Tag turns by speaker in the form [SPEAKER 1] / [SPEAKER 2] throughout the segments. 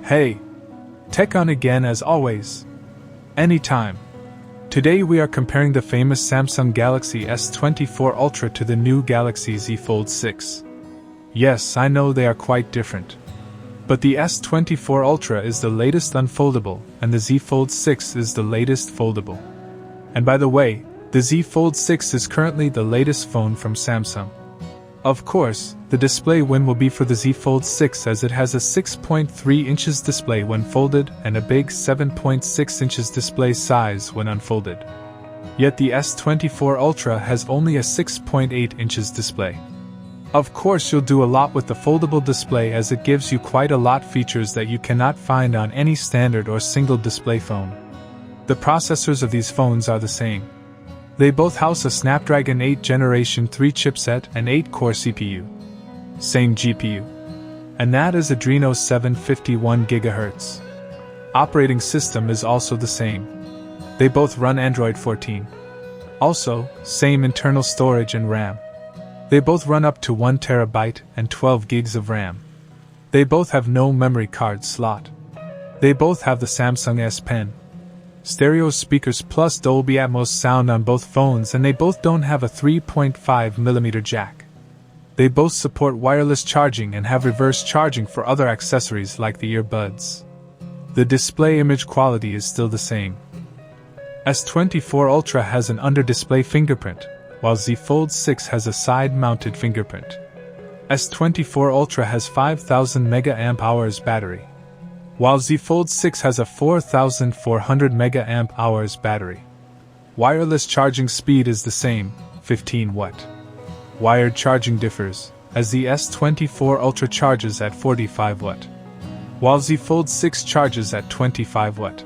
[SPEAKER 1] Hey, tech on again as always. Anytime. Today we are comparing the famous Samsung Galaxy S24 Ultra to the new Galaxy Z Fold 6. Yes, I know they are quite different. But the S24 Ultra is the latest unfoldable, and the Z Fold 6 is the latest foldable. And by the way, the Z Fold 6 is currently the latest phone from Samsung. Of course, the display win will be for the Z Fold 6 as it has a 6.3 inches display when folded and a big 7.6 inches display size when unfolded. Yet the S24 Ultra has only a 6.8 inches display. Of course you'll do a lot with the foldable display as it gives you quite a lot features that you cannot find on any standard or single display phone. The processors of these phones are the same. They both house a Snapdragon 8 Generation 3 chipset and 8-core CPU. Same GPU. And that is Adreno 751 GHz. Operating system is also the same. They both run Android 14. Also, same internal storage and RAM. They both run up to 1 TB and 12 GB of RAM. They both have no memory card slot. They both have the Samsung S Pen. Stereo speakers plus Dolby Atmos sound on both phones, and they both don't have a 3.5mm jack. They both support wireless charging and have reverse charging for other accessories like the earbuds. The display image quality is still the same. S24 Ultra has an under-display fingerprint, while Z Fold 6 has a side-mounted fingerprint. S24 Ultra has 5000 mAh battery, while Z Fold 6 has a 4400 mAh battery. Wireless charging speed is the same, 15 watt. Wired charging differs, as the S24 Ultra charges at 45 watt, while Z Fold 6 charges at 25 watt.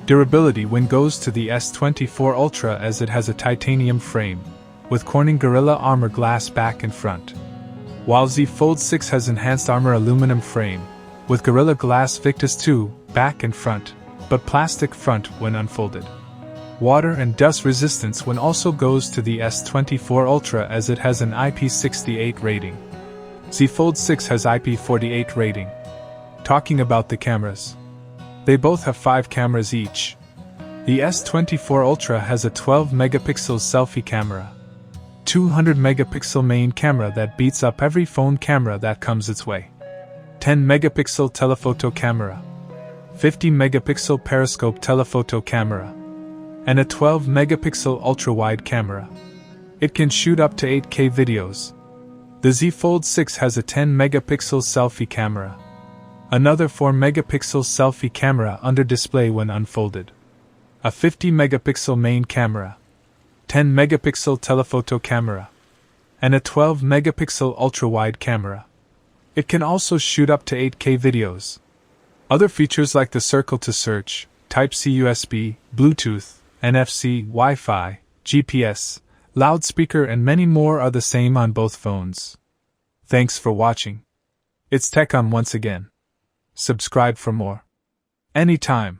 [SPEAKER 1] Durability win goes to the S24 Ultra as it has a titanium frame, with Corning Gorilla Armor glass back and front, while Z Fold 6 has enhanced armor aluminum frame, with Gorilla Glass Victus 2, back and front, but plastic front when unfolded. Water and dust resistance when also goes to the S24 Ultra as it has an IP68 rating. Z Fold 6 has IP48 rating. Talking about the cameras. They both have 5 cameras each. The S24 Ultra has a 12-megapixel selfie camera, 200-megapixel main camera that beats up every phone camera that comes its way, 10-megapixel telephoto camera, 50-megapixel periscope telephoto camera, and a 12-megapixel ultra-wide camera. It can shoot up to 8K videos. The Z Fold 6 has a 10-megapixel selfie camera, another 4-megapixel selfie camera under display when unfolded, a 50-megapixel main camera, 10-megapixel telephoto camera, and a 12-megapixel ultra-wide camera. It can also shoot up to 8K videos. Other features like the circle to search, Type-C USB, Bluetooth, NFC, Wi-Fi, GPS, loudspeaker and many more are the same on both phones. Thanks for watching. It's TechOn once again. Subscribe for more. Anytime.